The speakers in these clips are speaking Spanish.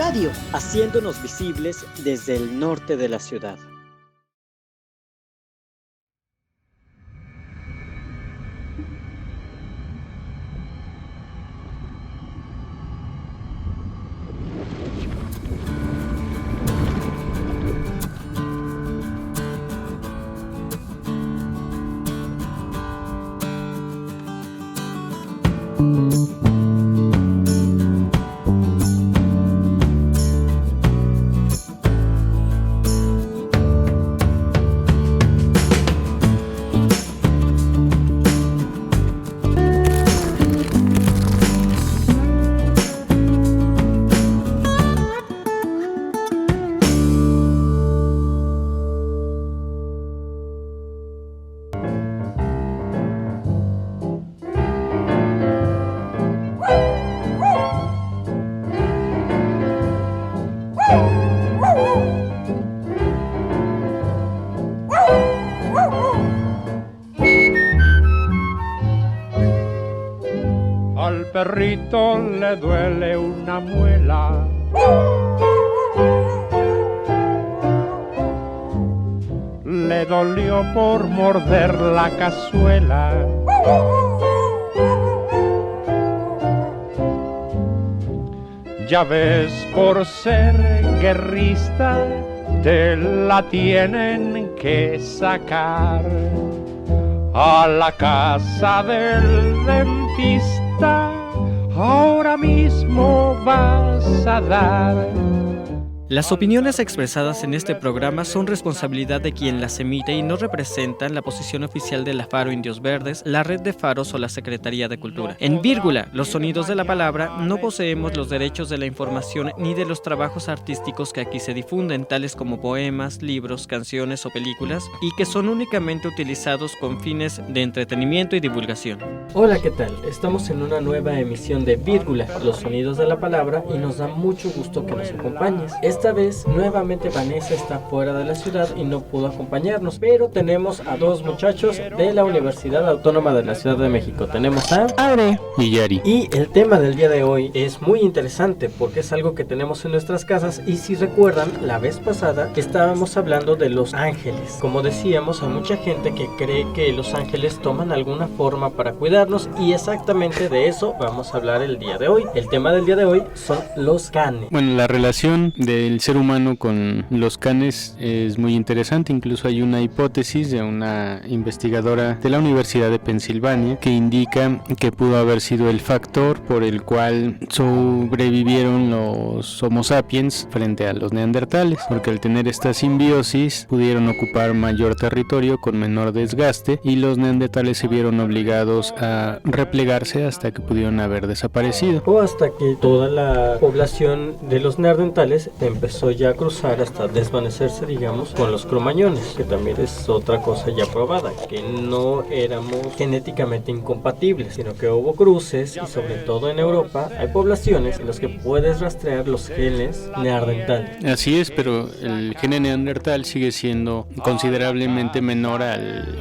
Radio, haciéndonos visibles desde el norte de la ciudad. Al perrito le duele una muela, le dolió por morder la cazuela. Ya ves, por ser guerrista te la tienen que sacar a la casa del dentista. Ahora mismo vas a dar. Las opiniones expresadas en este programa son responsabilidad de quien las emite y no representan la posición oficial de la Faro Indios Verdes, la Red de Faros o la Secretaría de Cultura. En Vírgula, los sonidos de la palabra, no poseemos los derechos de la información ni de los trabajos artísticos que aquí se difunden, tales como poemas, libros, canciones o películas, y que son únicamente utilizados con fines de entretenimiento y divulgación. Hola, ¿qué tal? Estamos en una nueva emisión de Vírgula, los sonidos de la palabra, y nos da mucho gusto que nos acompañes. Esta vez, nuevamente Vanessa está fuera de la ciudad y no pudo acompañarnos, pero tenemos a dos muchachos de la Universidad Autónoma de la Ciudad de México. Tenemos a Aure y Yari. Y el tema del día de hoy es muy interesante porque es algo que tenemos en nuestras casas, y si recuerdan, la vez pasada estábamos hablando de los ángeles. Como decíamos, hay mucha gente que cree que los ángeles toman alguna forma para cuidarnos, y exactamente de eso vamos a hablar el día de hoy. El tema del día de hoy son los canes. Bueno, la relación del ser humano con los canes es muy interesante. Incluso hay una hipótesis de una investigadora de la Universidad de Pensilvania que indica que pudo haber sido el factor por el cual sobrevivieron los Homo sapiens frente a los neandertales, porque al tener esta simbiosis pudieron ocupar mayor territorio con menor desgaste, y los neandertales se vieron obligados a replegarse hasta que pudieron haber desaparecido. O hasta que toda la población de los neandertales empezó ya a cruzar hasta desvanecerse, digamos, con los cromañones, que también es otra cosa ya probada, que no éramos genéticamente incompatibles, sino que hubo cruces, y sobre todo en Europa hay poblaciones en las que puedes rastrear los genes neandertales. Así es, pero el gen neandertal sigue siendo considerablemente menor al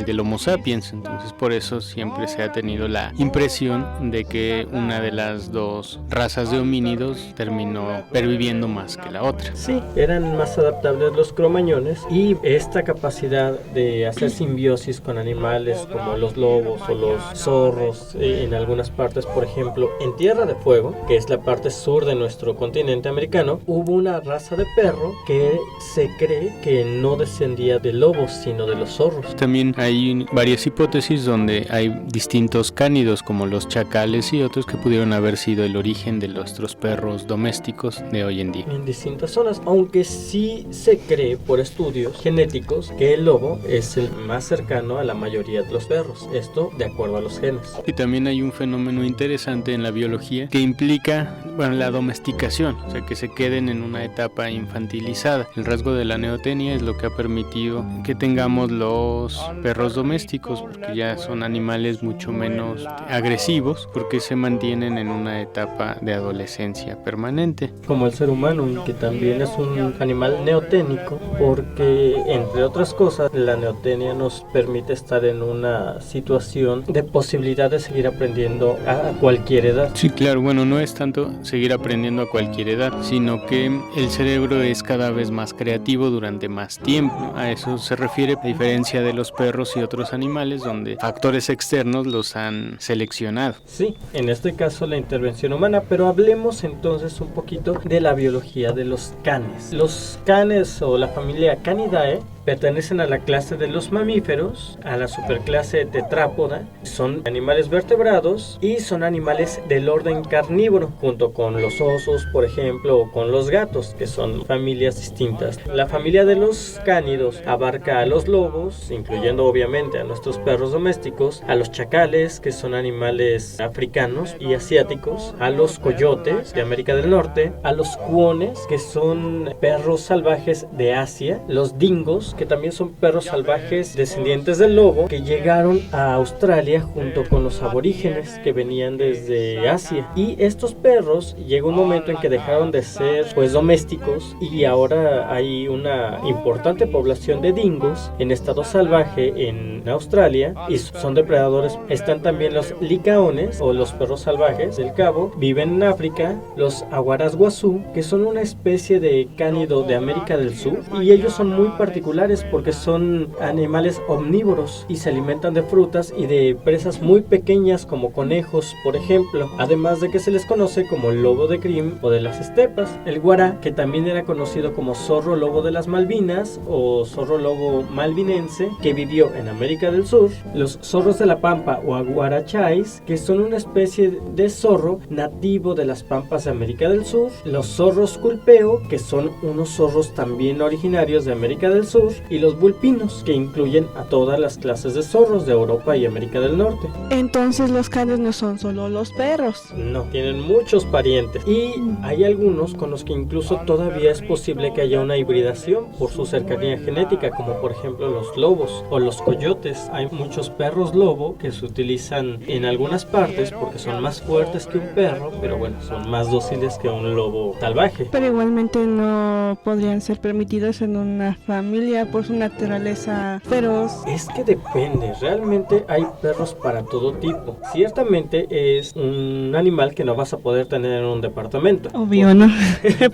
del Homo sapiens, entonces por eso siempre se ha tenido la impresión de que una de las dos razas de homínidos terminó perviviendo más que la otra. Sí, eran más adaptables los cromañones, y esta capacidad de hacer simbiosis con animales como los lobos o los zorros, en algunas partes, por ejemplo, en Tierra de Fuego, que es la parte sur de nuestro continente americano, hubo una raza de perro que se cree que no descendía de lobos, sino de los zorros. También hay varias hipótesis donde hay distintos cánidos, como los chacales y otros, que pudieron haber sido el origen de nuestros perros domésticos de hoy en día. En distintas zonas, aunque sí se cree por estudios genéticos que el lobo es el más cercano a la mayoría de los perros, esto de acuerdo a los genes. Y también hay un fenómeno interesante en la biología que implica, la domesticación, o sea, que se queden en una etapa infantilizada. El rasgo de la neotenia es lo que ha permitido que tengamos los perros domésticos, porque ya son animales mucho menos agresivos, porque se mantienen en una etapa de adolescencia permanente. Como el ser humano que también es un animal neoténico, porque entre otras cosas la neotenia nos permite estar en una situación de posibilidad de seguir aprendiendo a cualquier edad. Sí, claro, bueno, no es tanto seguir aprendiendo a cualquier edad, sino que el cerebro es cada vez más creativo durante más tiempo. A eso se refiere, a diferencia de los perros y otros animales donde factores externos los han seleccionado. Sí, en este caso la intervención humana, pero hablemos entonces un poquito de la biología de los canes. Los canes o la familia Canidae pertenecen a la clase de los mamíferos, a la superclase Tetrápoda. Son animales vertebrados y son animales del orden carnívoro, junto con los osos, por ejemplo, o con los gatos, que son familias distintas. La familia de los cánidos abarca a los lobos, incluyendo obviamente a nuestros perros domésticos, a los chacales, que son animales africanos y asiáticos, a los coyotes de América del Norte, a los cuones, que son perros salvajes de Asia, los dingos, que también son perros salvajes descendientes del lobo, que llegaron a Australia junto con los aborígenes que venían desde Asia. Y estos perros llegó un momento en que dejaron de ser pues domésticos y ahora hay una importante población de dingos en estado salvaje en Australia y son depredadores. Están también los licaones o los perros salvajes del Cabo, viven en África, los aguaras guazú, que son una especie de cánido de América del Sur, y ellos son muy particulares porque son animales omnívoros y se alimentan de frutas y de presas muy pequeñas como conejos, por ejemplo, además de que se les conoce como el lobo de Krim o de las estepas. El guará, que también era conocido como zorro lobo de las Malvinas o zorro lobo malvinense, que vivió en América del Sur. Los zorros de la pampa o aguarachais, que son una especie de zorro nativo de las pampas de América del Sur. Los zorros culpeo, que son unos zorros también originarios de América del Sur. Y los vulpinos, que incluyen a todas las clases de zorros de Europa y América del Norte. Entonces los canes no son solo los perros. No, tienen muchos parientes y hay algunos con los que incluso todavía es posible que haya una hibridación por su cercanía genética, como por ejemplo los lobos o los coyotes. Hay muchos perros lobo que se utilizan en algunas partes porque son más fuertes que un perro, pero bueno, son más dóciles que un lobo salvaje. Pero igualmente no podrían ser permitidos en una familia por su naturaleza feroz. Es que depende, realmente hay perros para todo tipo. Ciertamente es un animal que no vas a poder tener en un departamento. Obvio, ¿no?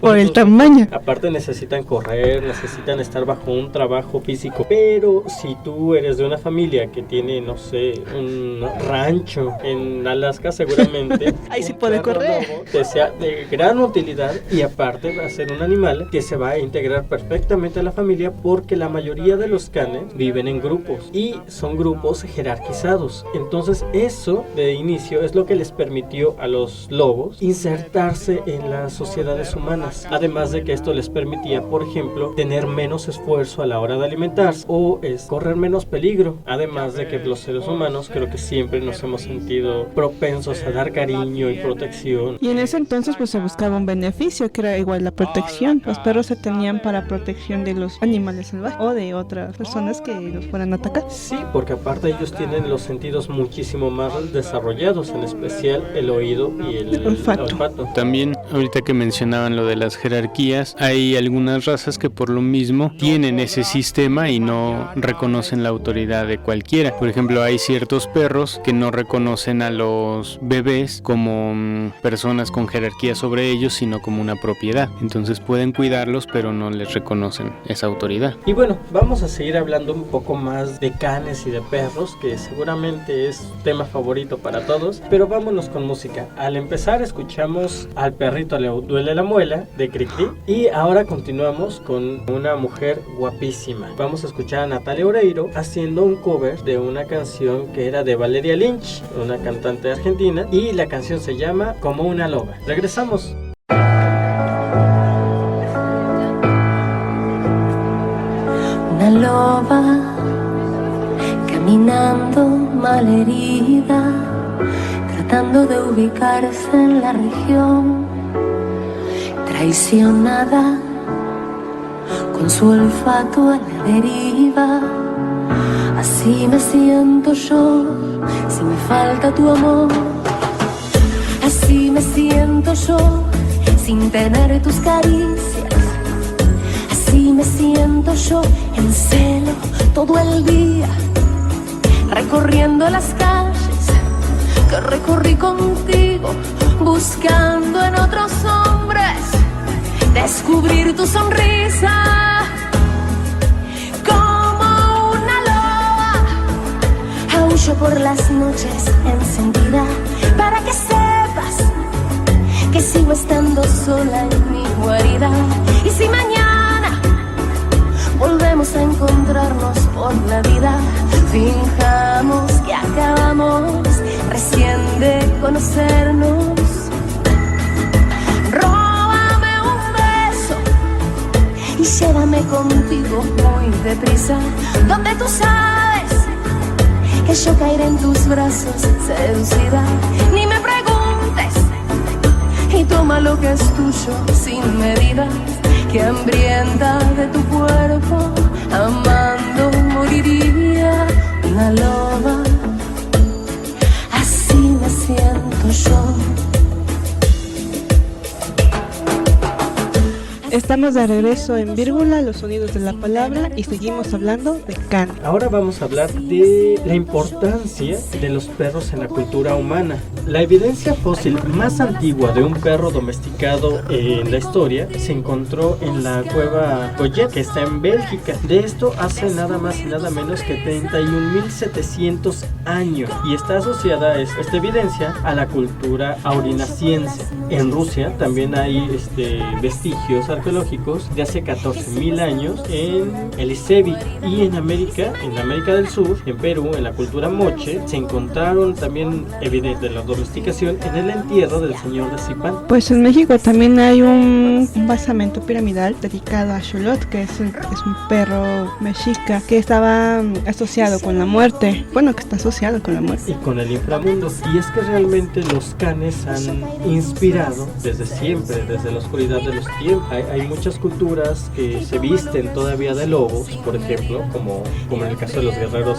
Por el tamaño. Aparte necesitan correr, necesitan estar bajo un trabajo físico. Pero si tú eres de una familia que tiene, no sé, un rancho en Alaska, seguramente ahí sí puede correr. Lobo te sea de gran utilidad y aparte va a ser un animal que se va a integrar perfectamente a la familia porque la mayoría de los canes viven en grupos y son grupos jerarquizados. Entonces eso de inicio es lo que les permitió a los lobos insertarse en las sociedades humanas. Además de que esto les permitía, por ejemplo, tener menos esfuerzo a la hora de alimentarse o correr menos peligro. Además de que los seres humanos creo que siempre nos hemos sentido propensos a dar cariño y protección. Y en ese entonces pues se buscaba un beneficio que era igual la protección. Los perros se tenían para protección de los animales salvajes o de otras personas que los fueran a atacar. Sí, porque aparte ellos tienen los sentidos muchísimo más desarrollados, en especial el oído y el olfato. También, ahorita que mencionaban lo de las jerarquías, hay algunas razas que por lo mismo tienen ese sistema y no reconocen la autoridad de cualquiera. Por ejemplo, hay ciertos perros que no reconocen a los bebés como personas con jerarquía sobre ellos, sino como una propiedad. Entonces pueden cuidarlos, pero no les reconocen esa autoridad. Y bueno, vamos a seguir hablando un poco más de canes y de perros, que seguramente es tema favorito para todos, pero vámonos con música. Al empezar escuchamos Al perrito le duele la muela de Cricri y ahora continuamos con una mujer guapísima. Vamos a escuchar a Natalia Oreiro haciendo un cover de una canción que era de Valeria Lynch, una cantante argentina, y la canción se llama Como una loba. Regresamos. Una loba caminando malherida, tratando de ubicarse en la región, traicionada con su olfato a la deriva. Así me siento yo, si me falta tu amor. Así me siento yo, sin tener tus caricias me siento yo en celo todo el día, recorriendo las calles que recorrí contigo, buscando en otros hombres descubrir tu sonrisa. Como una loba aúllo por las noches encendida, para que sepas que sigo estando sola en mi guarida. Y si mañana volvemos a encontrarnos por la vida, finjamos que acabamos recién de conocernos. Róbame un beso y llévame contigo muy deprisa, donde tú sabes que yo caeré en tus brazos seducida. Ni me preguntes y toma lo que es tuyo sin medida, que hambrienta de tu cuerpo, amando moriría una loba. Así me siento yo. Estamos de regreso en Vírgula, los sonidos de la palabra, y seguimos hablando de Can. Ahora vamos a hablar de la importancia de los perros en la cultura humana. La evidencia fósil más antigua de un perro domesticado en la historia se encontró en la cueva Goyet, que está en Bélgica. De esto hace nada más y nada menos que 31.700 años, y está asociada esta evidencia a la cultura aurinaciense. En Rusia también hay vestigios arqueológicos de hace 14.000 años en Elisevik, y en América del Sur, en Perú, en la cultura moche, se encontraron también evidencias de la domesticación en el entierro del señor de Zipán. Pues en México también hay un basamento piramidal dedicado a Xolotl, que es un perro mexica que estaba asociado con la muerte, bueno, que está asociado con la muerte y con el inframundo. Y es que realmente los canes han inspirado desde siempre, desde la oscuridad de los tiempos. Hay muchas culturas que se visten todavía de lobos, por ejemplo, como en el caso de los guerreros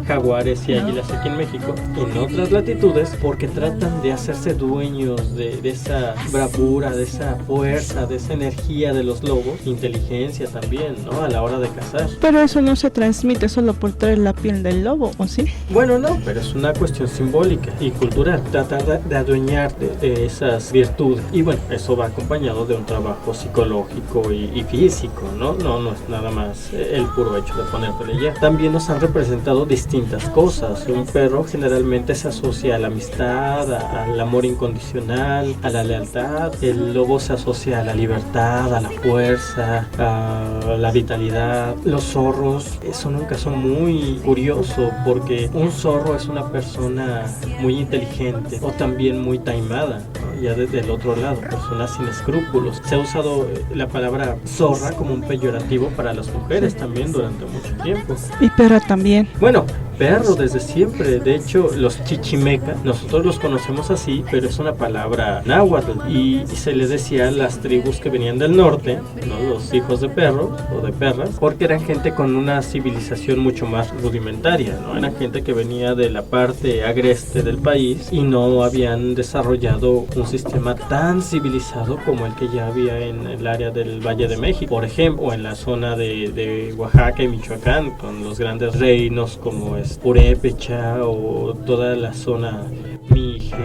jaguares y águilas aquí en México. En otras latitudes, porque tratan de hacerse dueños de esa bravura, de esa fuerza, de esa energía de los lobos, inteligencia también, ¿no? A la hora de cazar. Pero eso no se transmite solo por traer la piel del lobo, ¿o sí? Bueno, no, pero es una cuestión simbólica y cultural, tratar de adueñarte de esas virtudes. Y bueno, eso va acompañado de un trabajo psicológico y físico, ¿no? No es nada más el puro hecho de ponértele ya. También nos han representado distintas cosas. Un perro generalmente se asocia a la amistad, al amor incondicional, a la lealtad. El lobo se asocia a la libertad, a la fuerza, a la vitalidad. Los zorros son un caso muy curioso, porque un zorro es una persona muy inteligente o también muy taimada, ¿no? Ya desde el otro lado, personas sin escrúpulos. Se ha usado la palabra zorra como un peyorativo para las mujeres también durante mucho tiempo. Y perra también. Bueno, perro desde siempre. De hecho, los chichimeca, nosotros los conocemos así, pero es una palabra náhuatl, y se le decía a las tribus que venían del norte, ¿no? Los hijos de perros o de perras, porque eran gente con una civilización mucho más rudimentaria, ¿no? Eran gente que venía de la parte agreste del país y no habían desarrollado un sistema tan civilizado como el que ya había en el área del Valle de México, por ejemplo, o en la zona de Oaxaca y Michoacán, con los grandes reinos como Purépecha o toda la zona Mije,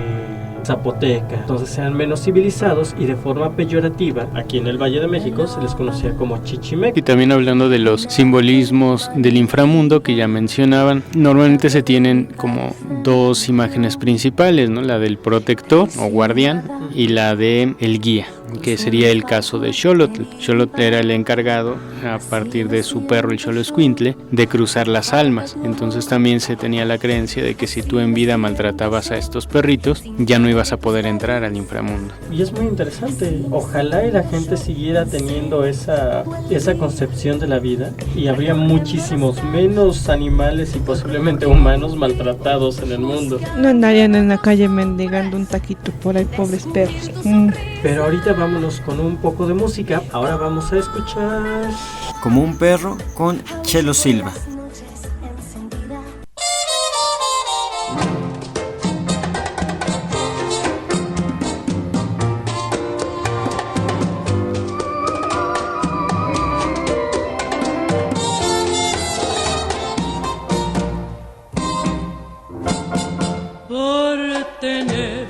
Zapoteca. Entonces eran menos civilizados, y de forma peyorativa aquí en el Valle de México se les conocía como chichimeca. Y también hablando de los simbolismos del inframundo que ya mencionaban, normalmente se tienen como dos imágenes principales, ¿no? La del protector o guardián y la de el guía, que sería el caso de Xolotl. Xolotl era el encargado, a partir de su perro el Xoloescuintle, de cruzar las almas. Entonces también se tenía la creencia de que si tú en vida maltratabas a estos perritos, ya no ibas a poder entrar al inframundo. Y es muy interesante. Ojalá y la gente siguiera teniendo esa concepción de la vida, y habría muchísimos menos animales y posiblemente humanos maltratados en el mundo. No andarían en la calle mendigando un taquito por ahí, pobres perros. Pero ahorita vámonos con un poco de música. Ahora vamos a escuchar Como un perro con Chelo Silva. tener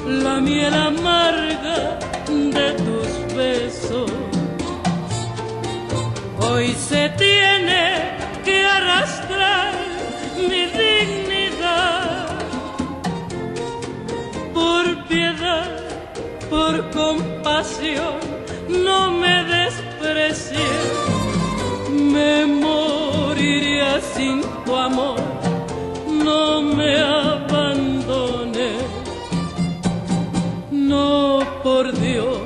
la miel amarga de tus besos. Hoy se tiene que arrastrar mi dignidad. Por piedad, por compasión, no me desprecies. Me moriría sin tu amor, no me abandones. No, por Dios,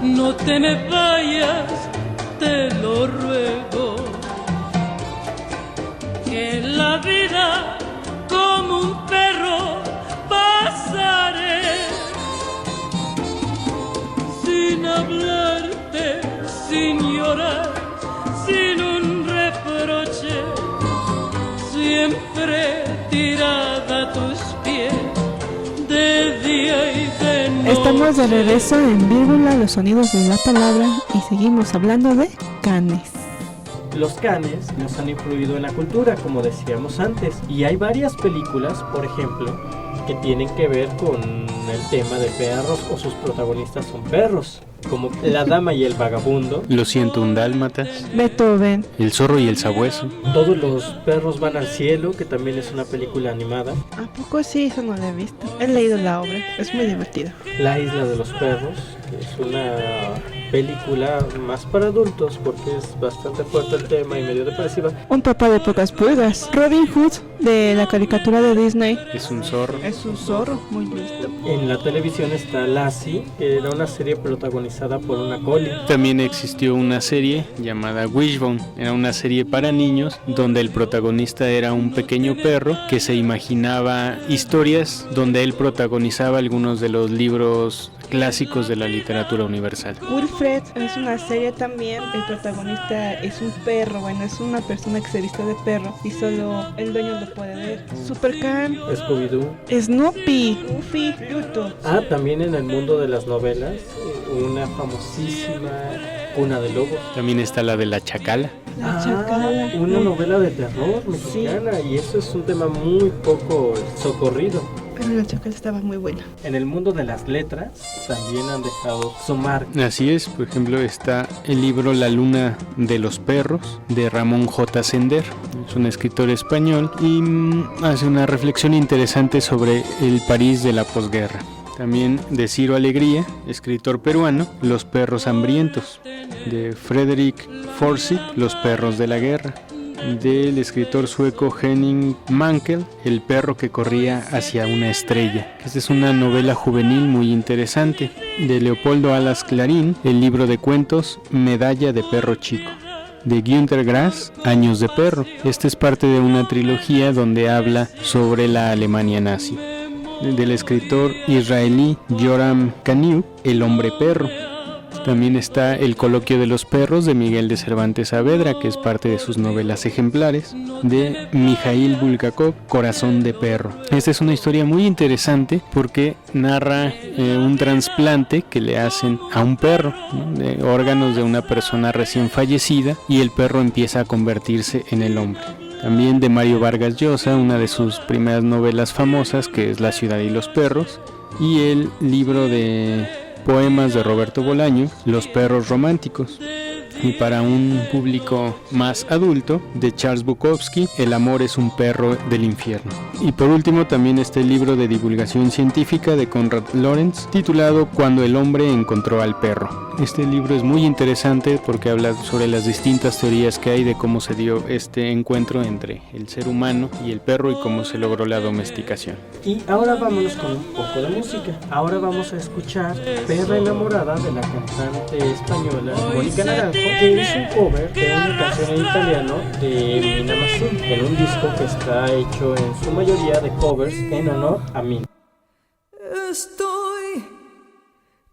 no te me vayas, te lo ruego. Que la vida como un perro pasaré, sin hablarte, sin llorar, sin un reproche, siempre tirada a tus pies, de día y de noche. Estamos de regreso en Vírgula, los sonidos de la palabra, y seguimos hablando de canes. Los canes nos han influido en la cultura, como decíamos antes, y hay varias películas, por ejemplo, que tienen que ver con el tema de perros o sus protagonistas son perros, como La Dama y el Vagabundo, Los 101 Dálmatas, Beethoven. El zorro y el sabueso. Todos los perros van al cielo, que también es una película animada, ¿A poco sí? Eso no lo he visto. He leído la obra, es muy divertido. La Isla de los Perros, que es una película más para adultos porque es bastante fuerte el tema y medio depresiva. Un papá de pocas pulgas. Robin Hood, de la caricatura de Disney. Es un zorro. Es un zorro, muy listo. En la televisión está Lassie, que era una serie protagonizada por una collie. También existió una serie llamada Wishbone. Era una serie para niños donde el protagonista era un pequeño perro que se imaginaba historias donde él protagonizaba algunos de los libros clásicos de la literatura universal. Wilfred es una serie también. El protagonista es un perro, bueno, es una persona que se viste de perro y solo el dueño lo puede ver. Supercan, Scooby-Doo. Snoopy, Goofy, Pluto. Ah, también en el mundo de las novelas, una famosísima Cuna de Lobos. También está la de la Chacala. La Chacala. Una novela de terror mexicana, sí. Y eso es un tema muy poco socorrido. Pero la Chacala estaba muy buena. En el mundo de las letras también han dejado su marca. Así es, por ejemplo está el libro La Luna de los Perros de Ramón J. Sender. Es un escritor español y hace una reflexión interesante sobre el París de la posguerra. También de Ciro Alegría, escritor peruano, Los perros hambrientos, de Frederick Forsyth, Los perros de la guerra, del escritor sueco Henning Mankell, El perro que corría hacia una estrella. Esta es una novela juvenil muy interesante. De Leopoldo Alas Clarín, el libro de cuentos Medalla de perro chico. De Günter Grass, Años de perro. Esta es parte de una trilogía donde habla sobre la Alemania nazi. Del escritor israelí Yoram Kaniuk, El hombre perro. También está El coloquio de los perros de Miguel de Cervantes Saavedra, que es parte de sus novelas ejemplares. De Mijail Bulgakov, Corazón de perro. Esta es una historia muy interesante porque narra un trasplante que le hacen a un perro, ¿no? De órganos de una persona recién fallecida, y el perro empieza a convertirse en el hombre. También de Mario Vargas Llosa, una de sus primeras novelas famosas, que es La ciudad y los perros, y el libro de poemas de Roberto Bolaño, Los perros románticos. Y para un público más adulto, de Charles Bukowski, El amor es un perro del infierno. Y por último también está el libro de divulgación científica de Konrad Lorenz, titulado Cuando el hombre encontró al perro. Este libro es muy interesante porque habla sobre las distintas teorías que hay de cómo se dio este encuentro entre el ser humano y el perro y cómo se logró la domesticación. Y ahora vámonos con un poco de música. Ahora vamos a escuchar Perra enamorada de la cantante española Mónica Naranjo, que hizo un cover de una canción en italiano de Mina Mazzini, en un disco que está hecho en su mayoría de covers en honor a Mina. Estoy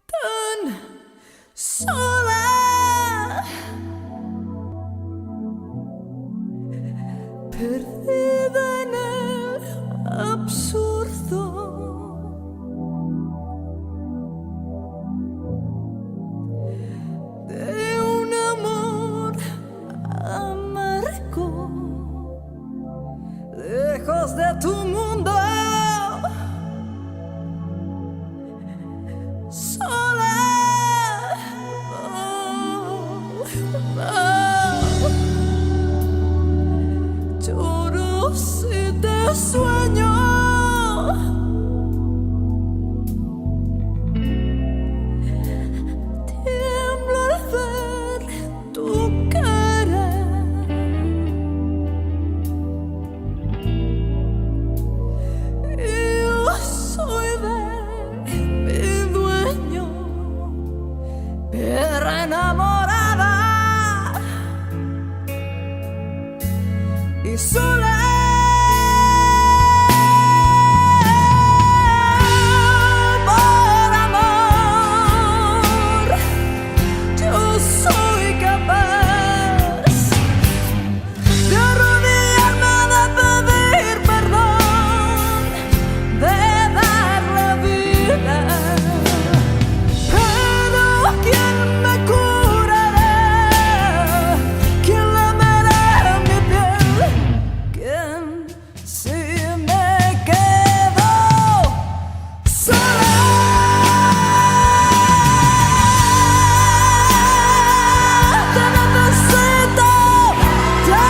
tan sola, perdida en el absurdo de un amor amargo, lejos de tu mundo, te sueño. Tiemblo al ver tu cara. Yo soy de mi dueño, perra enamorada y sola. Por amor, yo soy capaz de arrodillarme, de pedir perdón, de dar la vida. Pero ¿quién me curará? ¿Quién lamerá mi piel? ¿Quién si me quedo sola? Te necesito ya.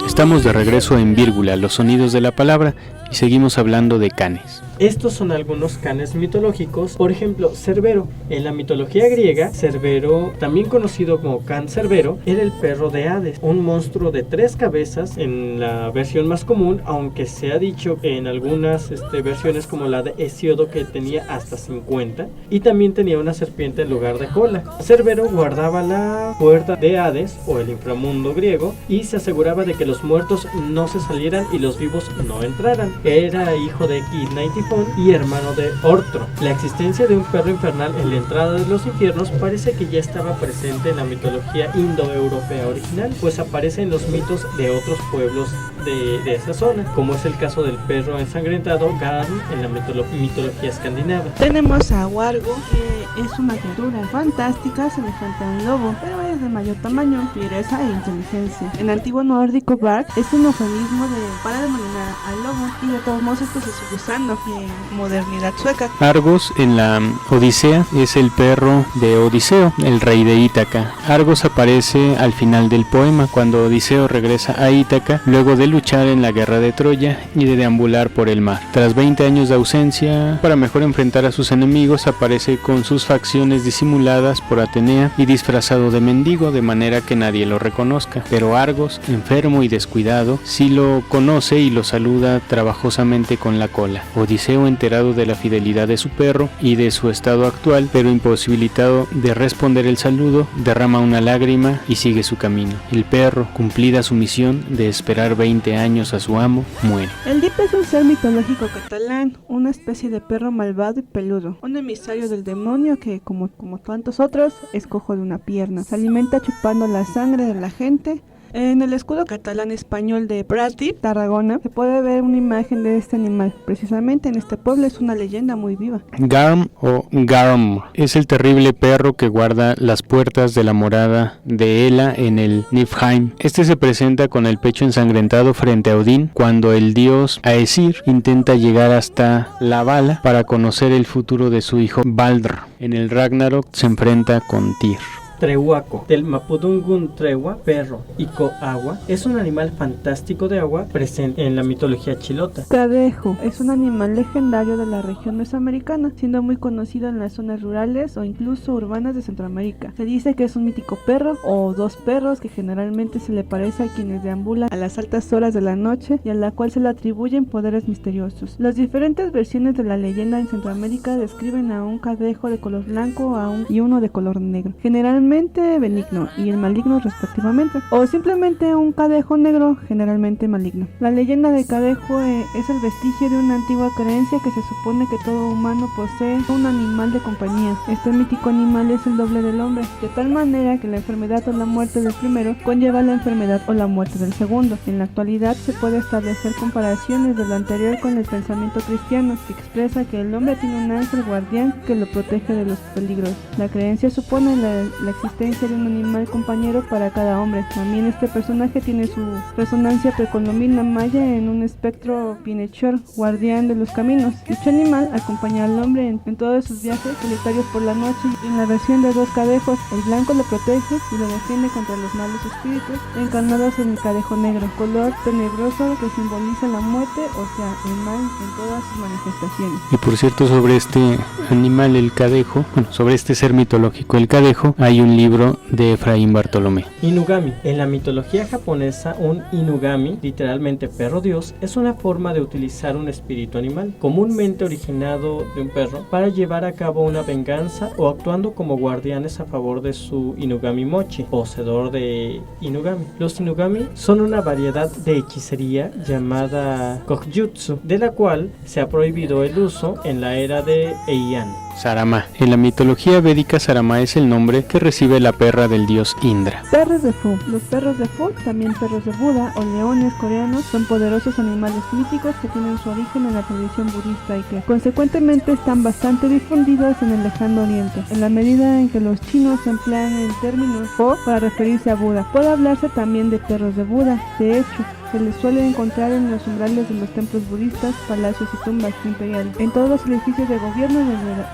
Estamos de regreso en Vírgula, los sonidos de la palabra, y seguimos hablando de canes. Estos son algunos canes mitológicos. Por ejemplo, Cerbero. En la mitología griega, Cerbero, también conocido como Can Cerbero, era el perro de Hades, un monstruo de 3 cabezas en la versión más común, aunque se ha dicho en algunas versiones como la de Hesíodo que tenía hasta 50, y también tenía una serpiente en lugar de cola. Cerbero guardaba la puerta de Hades, o el inframundo griego, y se aseguraba de que los muertos no se salieran y los vivos no entraran. Era hijo de Ignitifón y hermano de Ortro. La existencia de un perro infernal en la entrada de los infiernos parece que ya estaba presente en la mitología indoeuropea original, pues aparece en los mitos de otros pueblos de esa zona, como es el caso del perro ensangrentado Garm en la mitología escandinava. Tenemos a Wargo, que es una criatura fantástica semejante a un lobo, pero es de mayor tamaño, fiereza e inteligencia. En antiguo nórdico, Varg es un eufemismo para denominar al lobo, y de todos modos esto se sigue usando en modernidad sueca. Argos en la Odisea es el perro de Odiseo, el rey de Ítaca. Argos aparece al final del poema, cuando Odiseo regresa a Ítaca luego de luchar en la guerra de Troya y de deambular por el mar. Tras 20 años de ausencia, para mejor enfrentar a sus enemigos, aparece con sus facciones disimuladas por Atenea y disfrazado de mendigo, de manera que nadie lo reconozca. Pero Argos, enfermo y descuidado, sí lo conoce y lo saluda trabajosamente con la cola. Odiseo, enterado de la fidelidad de su perro y de su estado actual, pero imposibilitado de responder el saludo, derrama una lágrima y sigue su camino. El perro, cumplida su misión de esperar 20 años a su amo, muere. El Dip es un ser mitológico catalán, una especie de perro malvado y peludo, un emisario del demonio que, como tantos otros, es cojo de una pierna. Se alimenta chupando la sangre de la gente. En el escudo catalán español de Pratdip, Tarragona, se puede ver una imagen de este animal. Precisamente en este pueblo es una leyenda muy viva. Garm o Garm es el terrible perro que guarda las puertas de la morada de Hela en el Niflheim. Este se presenta con el pecho ensangrentado frente a Odín cuando el dios Aesir intenta llegar hasta la Vala para conocer el futuro de su hijo Baldr. En el Ragnarok se enfrenta con Tyr. Trehuaco, del Mapudungun Trehua, perro, y Coagua, es un animal fantástico de agua presente en la mitología chilota. Cadejo es un animal legendario de la región mesoamericana, siendo muy conocido en las zonas rurales o incluso urbanas de Centroamérica. Se dice que es un mítico perro o dos perros que generalmente se le parece a quienes deambulan a las altas horas de la noche y a la cual se le atribuyen poderes misteriosos. Las diferentes versiones de la leyenda en Centroamérica describen a un cadejo de color blanco y uno de color negro, generalmente benigno y el maligno respectivamente, o simplemente un cadejo negro generalmente maligno. La leyenda de cadejo es el vestigio de una antigua creencia que se supone que todo humano posee un animal de compañía. Este mítico animal es el doble del hombre, de tal manera que la enfermedad o la muerte del primero conlleva la enfermedad o la muerte del segundo. En la actualidad se puede establecer comparaciones de lo anterior con el pensamiento cristiano, que expresa que el hombre tiene un ángel guardián que lo protege de los peligros. La creencia supone la existencia de un animal compañero para cada hombre. También este personaje tiene su resonancia precolombina maya en un espectro bienhechor, guardián de los caminos. Dicho animal acompaña al hombre en todos sus viajes solitarios por la noche. En la versión de dos cadejos, el blanco lo protege y lo defiende contra los malos espíritus encarnados en el cadejo negro, color tenebroso que simboliza la muerte, o sea, el mal en todas sus manifestaciones. Y por cierto, sobre este animal, el cadejo, sobre este ser mitológico, el cadejo, hay un libro de Efraín Bartolomé. Inugami. En la mitología japonesa, un Inugami, literalmente perro dios, es una forma de utilizar un espíritu animal, comúnmente originado de un perro, para llevar a cabo una venganza o actuando como guardianes a favor de su Inugami Mochi, poseedor de Inugami. Los Inugami son una variedad de hechicería llamada Kojutsu, de la cual se ha prohibido el uso en la era de Heian. Sarama. En la mitología védica, Sarama es el nombre que recibe la perra del dios Indra. Perros de Fu. Los perros de Fu, también perros de Buda o leones coreanos, son poderosos animales míticos que tienen su origen en la tradición budista y que consecuentemente están bastante difundidos en el lejano oriente, en la medida en que los chinos emplean el término Fu para referirse a Buda. Puede hablarse también de perros de Buda. De hecho, se les suele encontrar en los umbrales de los templos budistas, palacios y tumbas imperiales, en todos los edificios de gobierno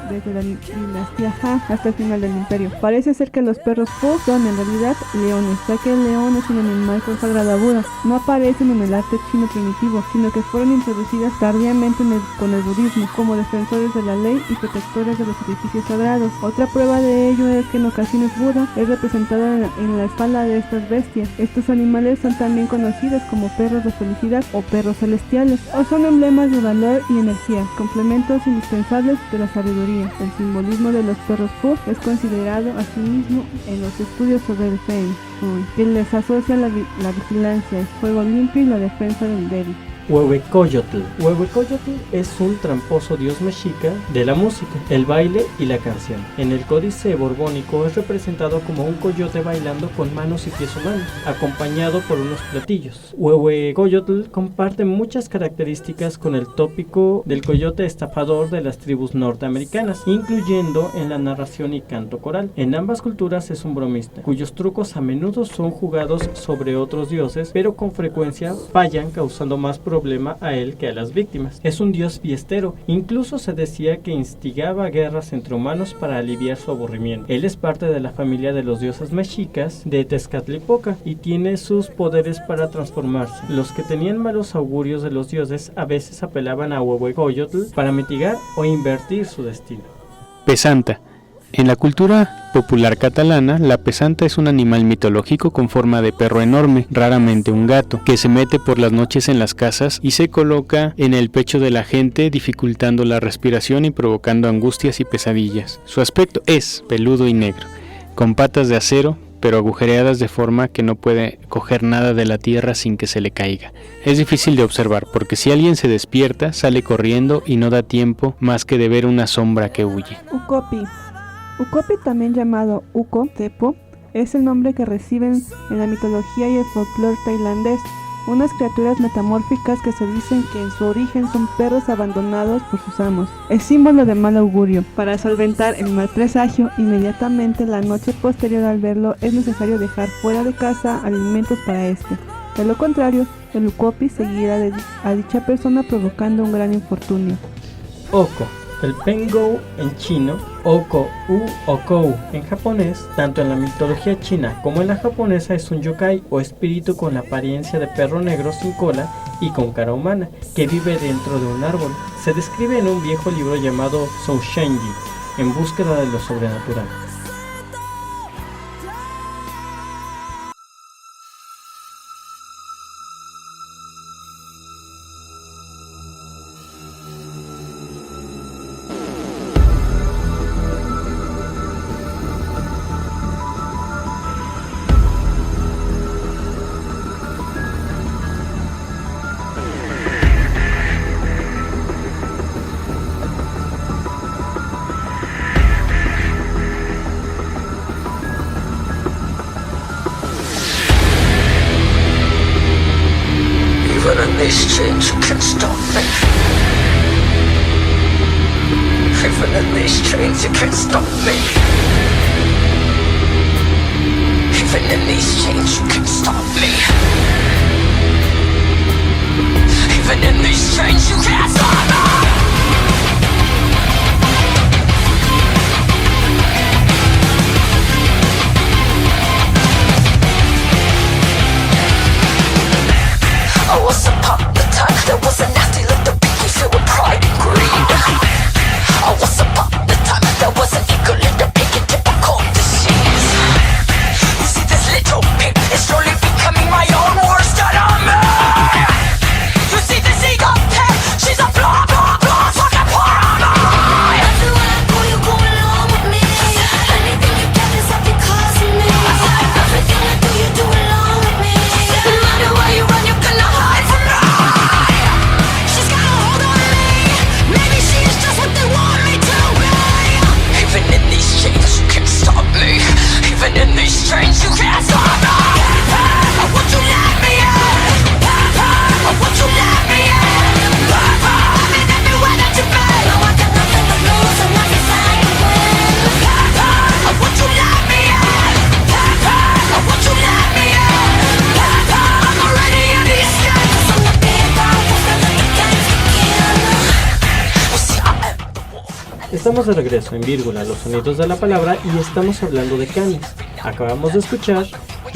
desde la dinastía Han hasta el final del imperio. Parece ser que los perros Fu son en realidad leones, ya que el león es un animal consagrado a Buda. No aparecen en el arte chino primitivo, sino que fueron introducidas tardíamente con el budismo, como defensores de la ley y protectores de los edificios sagrados. Otra prueba de ello es que en ocasiones Buda es representado en la espalda de estas bestias. Estos animales son también conocidos como perros de felicidad o perros celestiales, o son emblemas de valor y energía, complementos indispensables de la sabiduría. El simbolismo de los perros Fu es considerado asimismo en los estudios sobre el Feng Shui, que les asocia la vigilancia, el fuego limpio y la defensa del débil. Huehuecoyotl. Huehuecoyotl es un tramposo dios mexica de la música, el baile y la canción. En el códice borbónico es representado como un coyote bailando con manos y pies humanos, acompañado por unos platillos. Huehuecoyotl comparte muchas características con el tópico del coyote estafador de las tribus norteamericanas, incluyendo en la narración y canto coral. En ambas culturas es un bromista, cuyos trucos a menudo son jugados sobre otros dioses, pero con frecuencia fallan, causando más problema a él que a las víctimas. Es un dios fiestero, incluso se decía que instigaba guerras entre humanos para aliviar su aburrimiento. Él es parte de la familia de los dioses mexicas de Tezcatlipoca y tiene sus poderes para transformarse. Los que tenían malos augurios de los dioses a veces apelaban a Huehuecoyotl para mitigar o invertir su destino. Pesanta. En la cultura popular catalana, la pesanta es un animal mitológico con forma de perro enorme, raramente un gato, que se mete por las noches en las casas y se coloca en el pecho de la gente, dificultando la respiración y provocando angustias y pesadillas. Su aspecto es peludo y negro, con patas de acero, pero agujereadas de forma que no puede coger nada de la tierra sin que se le caiga. Es difícil de observar porque si alguien se despierta, sale corriendo y no da tiempo más que de ver una sombra que huye. Ukopi. Ukopi, también llamado Uko Tepo, es el nombre que reciben en la mitología y el folclore tailandés, unas criaturas metamórficas que se dicen que en su origen son perros abandonados por sus amos. Es símbolo de mal augurio. Para solventar el mal presagio, inmediatamente la noche posterior al verlo es necesario dejar fuera de casa alimentos para este. De lo contrario, el Ukopi seguirá a dicha persona provocando un gran infortunio. Oko. El Pengou en chino, Oko u Okou en japonés, tanto en la mitología china como en la japonesa, es un yokai o espíritu con la apariencia de perro negro sin cola y con cara humana, que vive dentro de un árbol. Se describe en un viejo libro llamado Soushenji, en búsqueda de lo sobrenatural. These chains can't stop me. Even in these chains you can't stop me. Estamos de regreso en Vírgula, los sonidos de la palabra, y estamos hablando de canes. Acabamos de escuchar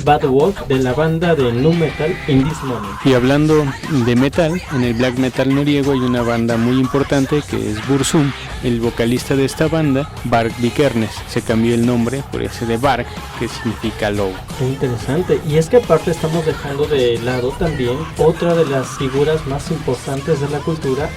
Bad Wolf de la banda de nu metal In This Moment. Y hablando de metal, en el black metal noruego hay una banda muy importante que es Burzum. El vocalista de esta banda, Varg Vikernes, se cambió el nombre por ese de Varg, que significa lobo. Qué interesante, y es que aparte estamos dejando de lado también otra de las figuras más importantes de la cultura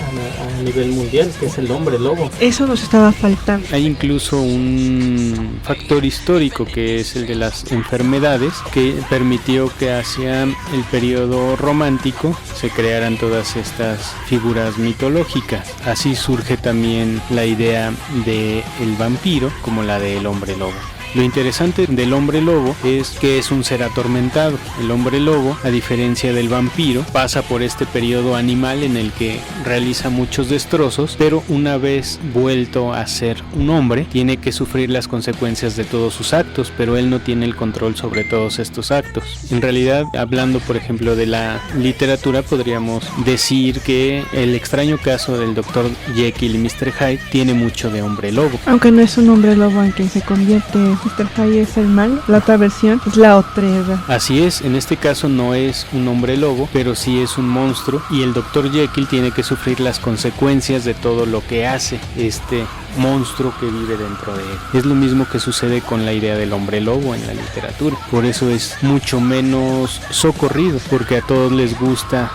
a nivel mundial, que es el hombre lobo. Eso nos estaba faltando. Hay incluso un factor histórico que es el de las enfermedades, que permitió que hacia el periodo romántico se crearan todas estas figuras mitológicas. Así surge también la idea de el vampiro como la del hombre lobo. Lo interesante del hombre lobo es que es un ser atormentado. El hombre lobo, a diferencia del vampiro, pasa por este periodo animal en el que realiza muchos destrozos, pero una vez vuelto a ser un hombre, tiene que sufrir las consecuencias de todos sus actos, pero él no tiene el control sobre todos estos actos. En realidad, hablando por ejemplo de la literatura, podríamos decir que el extraño caso del Dr. Jekyll y Mr. Hyde tiene mucho de hombre lobo. Aunque no es un hombre lobo en quien se convierte Mr. Hyde, es el mal. La otra versión es la otrera. Así es, en este caso no es un hombre lobo, pero sí es un monstruo, y el Dr. Jekyll tiene que sufrir las consecuencias de todo lo que hace este monstruo que vive dentro de él. Es lo mismo que sucede con la idea del hombre lobo en la literatura. Por eso es mucho menos socorrido, porque a todos les gusta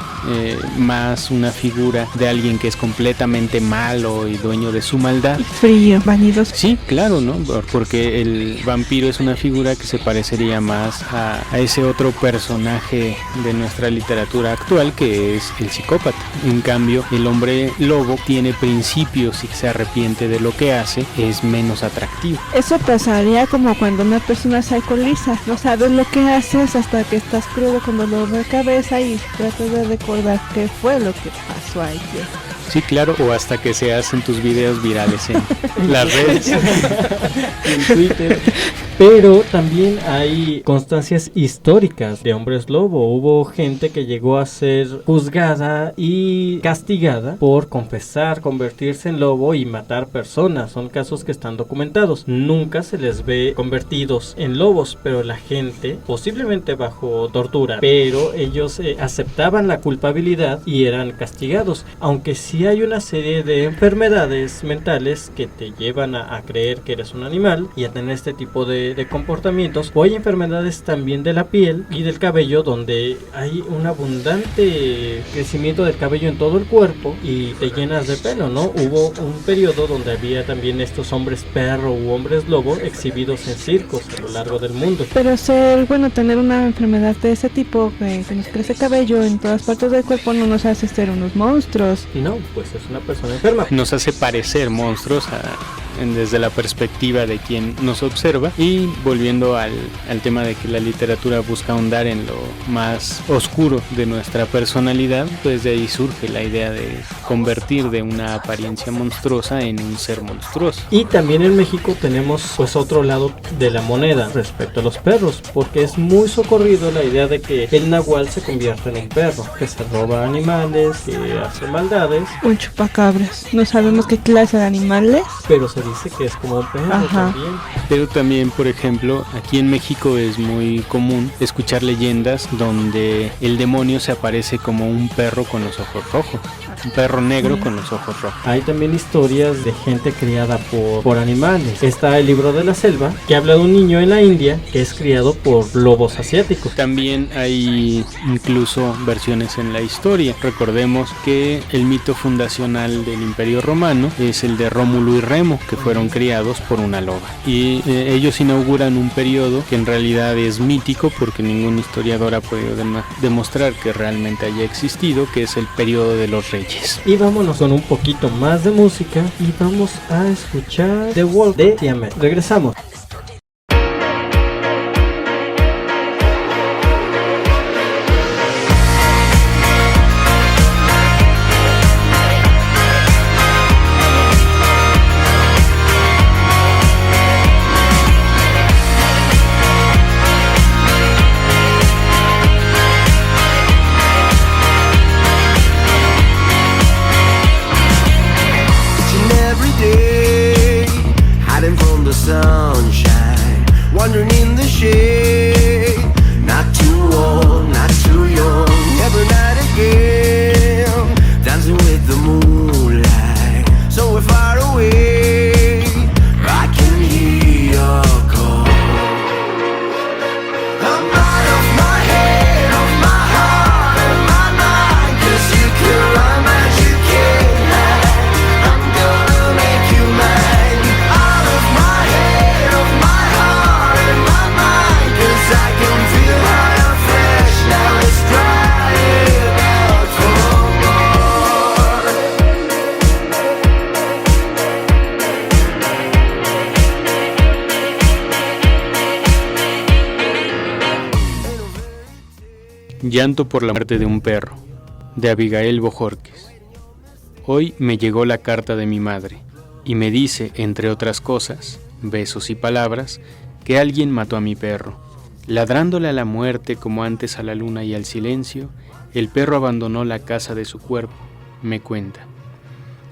más una figura de alguien que es completamente malo y dueño de su maldad. Frío, vanidoso. Sí, claro, ¿no? Porque el vampiro es una figura que se parecería más a ese otro personaje de nuestra literatura actual, que es el psicópata. En cambio, el hombre lobo tiene principios y se arrepiente de lo que hace, es menos atractivo. Eso pasaría como cuando una persona se alcoholiza. No sabes lo que haces hasta que estás crudo con dolor de cabeza y tratas de recordar qué fue lo que pasó ayer. Sí, claro, o hasta que se hacen tus videos virales en las redes. En Twitter. Pero también hay constancias históricas de hombres lobo. Hubo gente que llegó a ser juzgada y castigada por confesar, convertirse en lobo y matar personas. Son casos que están documentados. Nunca se les ve convertidos en lobos, pero la gente, posiblemente bajo tortura, pero ellos aceptaban la culpabilidad y eran castigados. Aunque sí hay una serie de enfermedades mentales que te llevan a creer que eres un animal y a tener este tipo de comportamientos, o hay enfermedades también de la piel y del cabello, donde hay un abundante crecimiento del cabello en todo el cuerpo y te llenas de pelo, ¿no? Hubo un periodo donde había también estos hombres perro u hombres lobo exhibidos en circos a lo largo del mundo. Pero tener una enfermedad de ese tipo, que nos crece cabello en todas partes del cuerpo, no nos hace ser unos monstruos. No, pues es una persona enferma. Nos hace parecer monstruos desde la perspectiva de quien nos observa. Y volviendo al tema de que la literatura busca ahondar en lo más oscuro de nuestra personalidad, pues de ahí surge la idea de convertir de una apariencia monstruosa en un ser monstruoso. Y también en México tenemos pues otro lado de la moneda respecto a los perros, porque es muy socorrido la idea de que el nahual se convierta en un perro, que se roba animales, que hace maldades. Un chupacabras. No sabemos qué clase de animales, pero se dice que es como un perro. Ajá. También. Pero también, por ejemplo, aquí en México es muy común escuchar leyendas donde el demonio se aparece como un perro con los ojos rojos, un perro negro con los ojos rojos. Hay también historias de gente criada por animales. Está el libro de la selva, que habla de un niño en la India que es criado por lobos asiáticos. También hay incluso versiones en la historia. Recordemos que el mito fundacional del Imperio Romano es el de Rómulo y Remo, que fueron criados por una loba. Y ellos inauguran un periodo que en realidad es mítico, porque ningún historiador ha podido demostrar que realmente haya existido, que es el periodo de los reyes. Y vámonos con un poquito más de música y vamos a escuchar The Wolf de Tiamat. Regresamos. Every day sunshine, wandering in the shade. Not too old, not too young, every night again, dancing with the moonlight. So we're far away, I can hear your call. I'm out of my head, of my heart, and my mind, 'cause you can run but you can't hide. I'm gonna make you mine. Out of my head, of my heart, and my mind, 'cause I can feel how you're fresh. Now it's crying out for more. Llanto por la muerte de un perro, de Abigail Bojorquez. Hoy me llegó la carta de mi madre, y me dice, entre otras cosas, besos y palabras, que alguien mató a mi perro. Ladrándole a la muerte como antes a la luna y al silencio, el perro abandonó la casa de su cuerpo, me cuenta,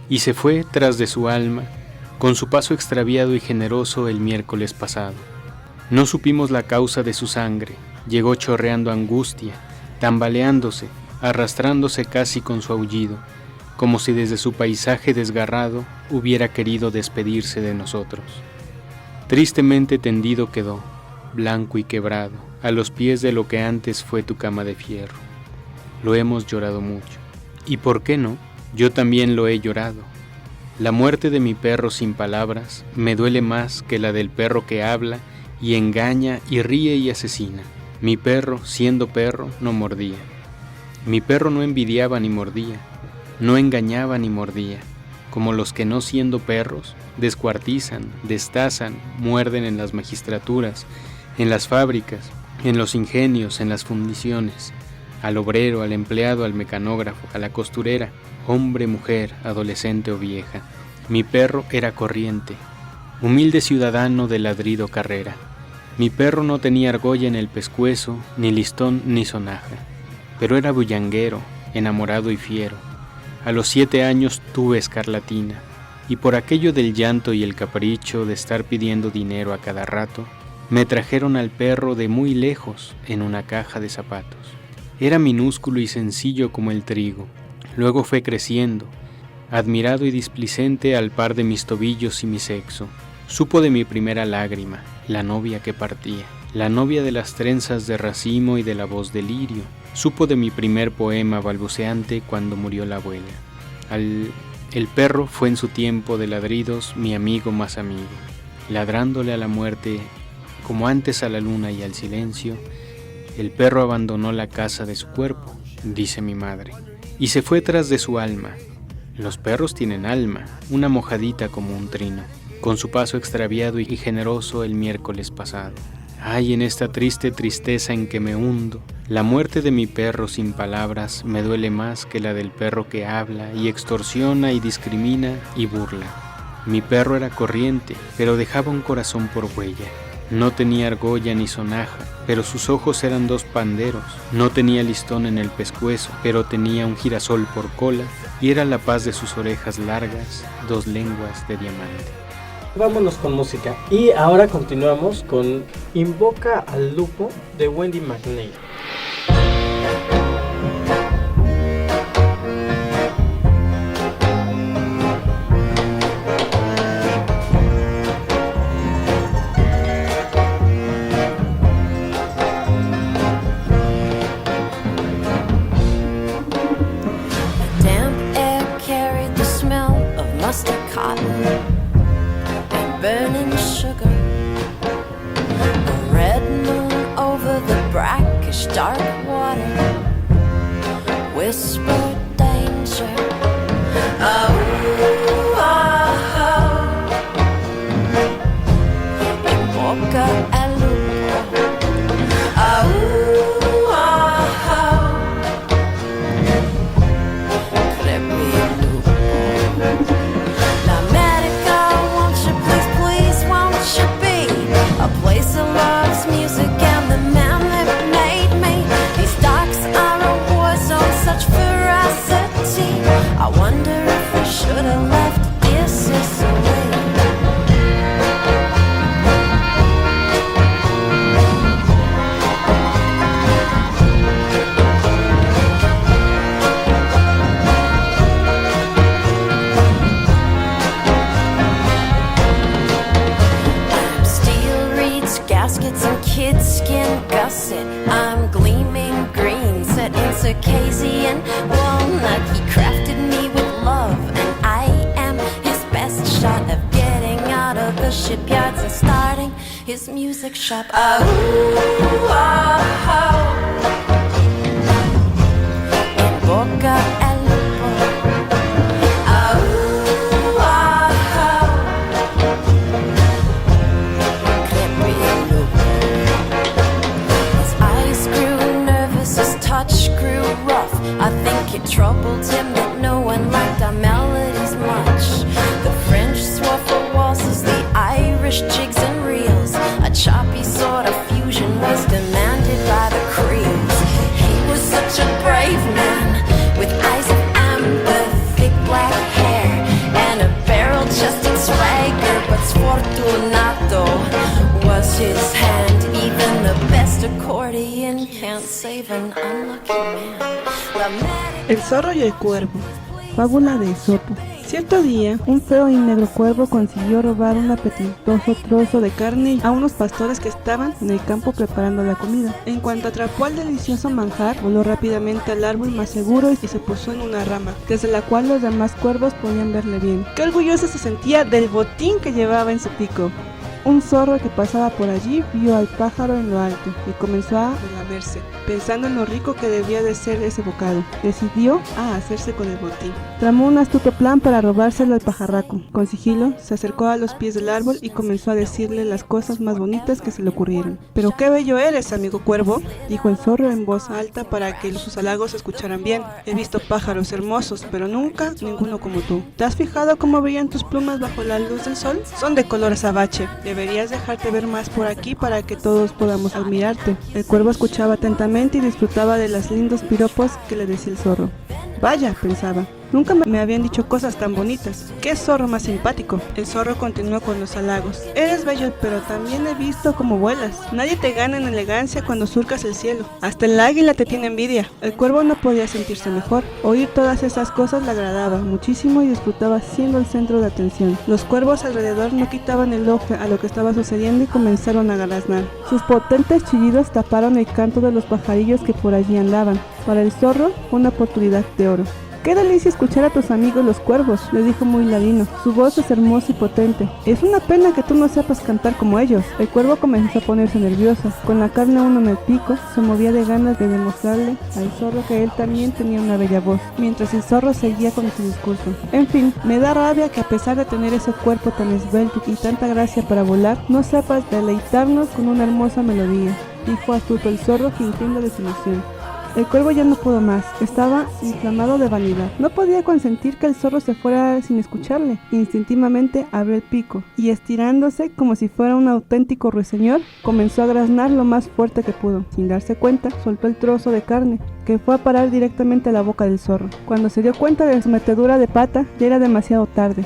y se fue tras de su alma, con su paso extraviado y generoso el miércoles pasado. No supimos la causa de su sangre, llegó chorreando angustia, tambaleándose, arrastrándose casi con su aullido, como si desde su paisaje desgarrado hubiera querido despedirse de nosotros. Tristemente tendido quedó, blanco y quebrado, a los pies de lo que antes fue tu cama de fierro. Lo hemos llorado mucho. ¿Y por qué no? Yo también lo he llorado. La muerte de mi perro sin palabras me duele más que la del perro que habla y engaña y ríe y asesina. Mi perro, siendo perro, no mordía. Mi perro no envidiaba ni mordía, no engañaba ni mordía, como los que no siendo perros, descuartizan, destazan, muerden en las magistraturas, en las fábricas, en los ingenios, en las fundiciones, al obrero, al empleado, al mecanógrafo, a la costurera, hombre, mujer, adolescente o vieja. Mi perro era corriente, humilde ciudadano de ladrido carrera. Mi perro no tenía argolla en el pescuezo, ni listón ni sonaja, pero era bullanguero, enamorado y fiero. A los 7 años tuve escarlatina, y por aquello del llanto y el capricho de estar pidiendo dinero a cada rato, me trajeron al perro de muy lejos en una caja de zapatos. Era minúsculo y sencillo como el trigo, luego fue creciendo, admirado y displicente al par de mis tobillos y mi sexo. Supo de mi primera lágrima, la novia que partía, la novia de las trenzas de racimo y de la voz de lirio. Supo de mi primer poema balbuceante cuando murió la abuela. El perro fue en su tiempo de ladridos mi amigo más amigo, ladrándole a la muerte como antes a la luna y al silencio. El perro abandonó la casa de su cuerpo, dice mi madre, y se fue tras de su alma. Los perros tienen alma, una mojadita como un trino, con su paso extraviado y generoso el miércoles pasado. Ay, en esta triste tristeza en que me hundo, la muerte de mi perro sin palabras me duele más que la del perro que habla y extorsiona y discrimina y burla. Mi perro era corriente, pero dejaba un corazón por huella. No tenía argolla ni sonaja, pero sus ojos eran 2 panderos. No tenía listón en el pescuezo, pero tenía un girasol por cola, y era la paz de sus orejas largas, 2 lenguas de diamante. Vámonos con música. Y ahora continuamos con Invoca al Lupo de Wendy McNeil. Burning sugar, a red moon over the brackish dark water, whispered danger. Oh, Invoca al lupo. Place of love's music and the man that made me. These docks are a war zone, such ferocity. I wonder if we should have left dear sis away. baskets and kid skin gusset. I'm gleaming green, set in Circassian walnut. He crafted me with love, and I am his best shot of getting out of the shipyards and starting his music shop. In Boca El touch grew rough. I think it troubled him that no one liked our melodies much. The French swore for waltzes, the Irish jigs and reels. A choppy sort of fusion was demanded by the Creoles. He was such a brave man, with eyes of amber, thick black hair, and a barrel-chested swagger. But Sfortunato was his hand. Even the best accordion can't save an unlucky man. El zorro y el cuervo. Fábula de Esopo. Cierto día, un feo y negro cuervo consiguió robar un apetitoso trozo de carne a unos pastores que estaban en el campo preparando la comida. En cuanto atrapó al delicioso manjar, voló rápidamente al árbol más seguro y se posó en una rama, desde la cual los demás cuervos podían verle bien. Qué orgulloso se sentía del botín que llevaba en su pico. Un zorro que pasaba por allí vio al pájaro en lo alto y comenzó a relamerse, pensando en lo rico que debía de ser ese bocado. Decidió hacerse con el botín. Tramó un astuto plan para robárselo al pajarraco. Con sigilo, se acercó a los pies del árbol y comenzó a decirle las cosas más bonitas que se le ocurrieron. «¡Pero qué bello eres, amigo cuervo!», dijo el zorro en voz alta para que sus halagos se escucharan bien. «He visto pájaros hermosos, pero nunca ninguno como tú. ¿Te has fijado cómo brillan tus plumas bajo la luz del sol? Son de color azabache. Deberías dejarte ver más por aquí para que todos podamos admirarte». El cuervo escuchaba atentamente y disfrutaba de los lindos piropos que le decía el zorro. «Vaya», pensaba, «nunca me habían dicho cosas tan bonitas. ¡Qué zorro más simpático!». El zorro continuó con los halagos. «Eres bello, pero también he visto cómo vuelas. Nadie te gana en elegancia cuando surcas el cielo. Hasta el águila te tiene envidia». El cuervo no podía sentirse mejor. Oír todas esas cosas le agradaba muchísimo y disfrutaba siendo el centro de atención. Los cuervos alrededor no quitaban el ojo a lo que estaba sucediendo y comenzaron a graznar. Sus potentes chillidos taparon el canto de los pajarillos que por allí andaban. Para el zorro, una oportunidad de oro. «Qué delicia escuchar a tus amigos los cuervos», le dijo muy ladino. «Su voz es hermosa y potente. Es una pena que tú no sepas cantar como ellos». El cuervo comenzó a ponerse nervioso. Con la carne aún en el pico, se movía de ganas de demostrarle al zorro que él también tenía una bella voz, mientras el zorro seguía con su discurso. «En fin, me da rabia que a pesar de tener ese cuerpo tan esbelto y tanta gracia para volar, no sepas deleitarnos con una hermosa melodía», dijo astuto el zorro fingiendo desilusión. El cuervo ya no pudo más, estaba inflamado de vanidad. No podía consentir que el zorro se fuera sin escucharle. Instintivamente abrió el pico y, estirándose como si fuera un auténtico ruiseñor, comenzó a graznar lo más fuerte que pudo. Sin darse cuenta, soltó el trozo de carne, que fue a parar directamente a la boca del zorro. Cuando se dio cuenta de su metedura de pata, ya era demasiado tarde.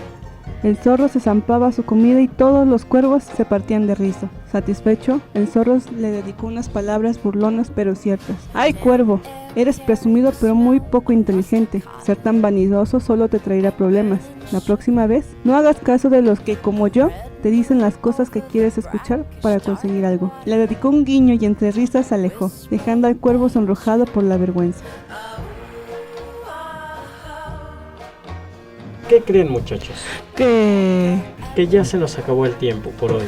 El zorro se zampaba su comida y todos los cuervos se partían de risa. Satisfecho, el zorro le dedicó unas palabras burlonas pero ciertas. «¡Ay, cuervo! Eres presumido pero muy poco inteligente. Ser tan vanidoso solo te traerá problemas. La próxima vez, no hagas caso de los que, como yo, te dicen las cosas que quieres escuchar para conseguir algo». Le dedicó un guiño y entre risas se alejó, dejando al cuervo sonrojado por la vergüenza. ¿Qué creen, muchachos? Que ya se nos acabó el tiempo por hoy.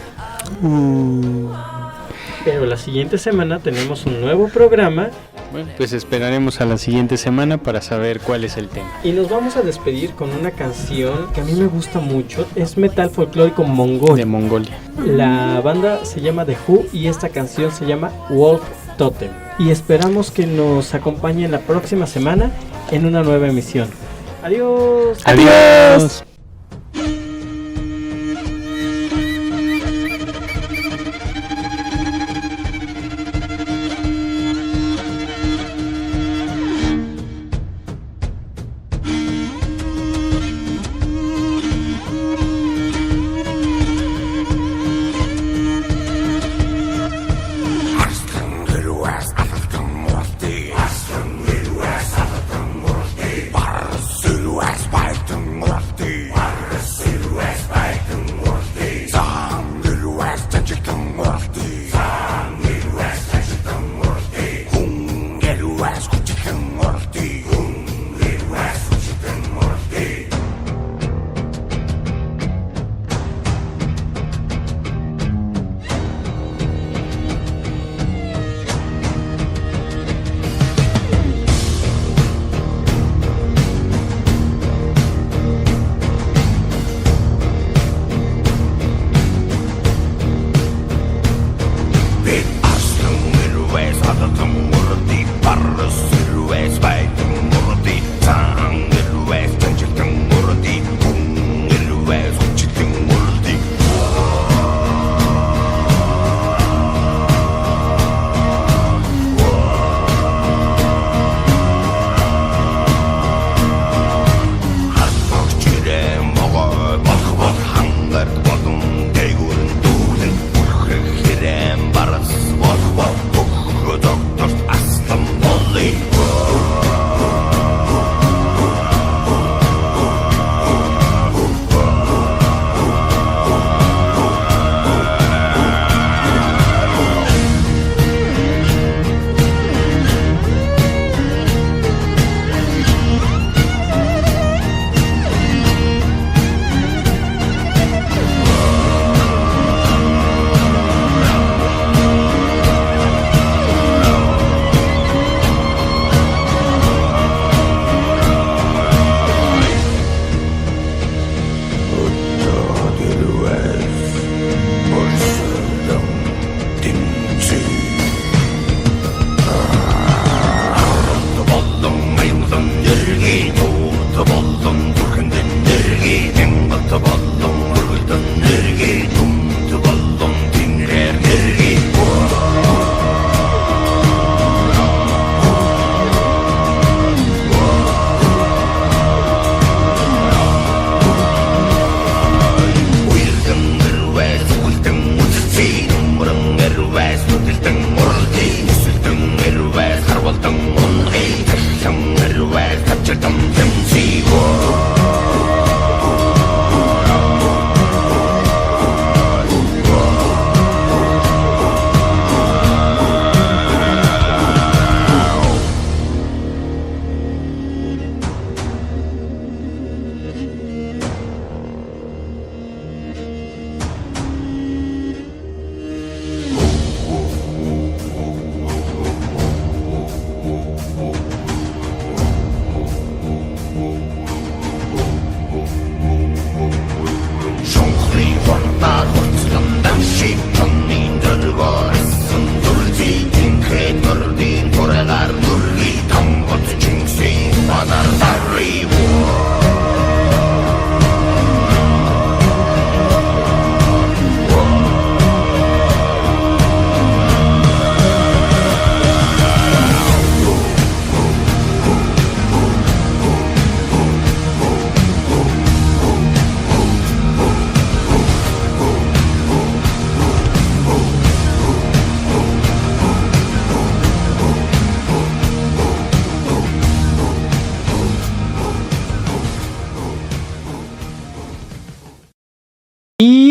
Pero la siguiente semana tenemos un nuevo programa. Bueno, pues esperaremos a la siguiente semana para saber cuál es el tema. Y nos vamos a despedir con una canción que a mí me gusta mucho. Es metal folclórico mongol. De Mongolia. La banda se llama The Who y esta canción se llama Wolf Totem. Y esperamos que nos acompañen la próxima semana en una nueva emisión. Adiós. Adiós. Fighting Lefty.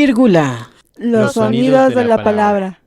Vírgula. Los sonidos de la palabra.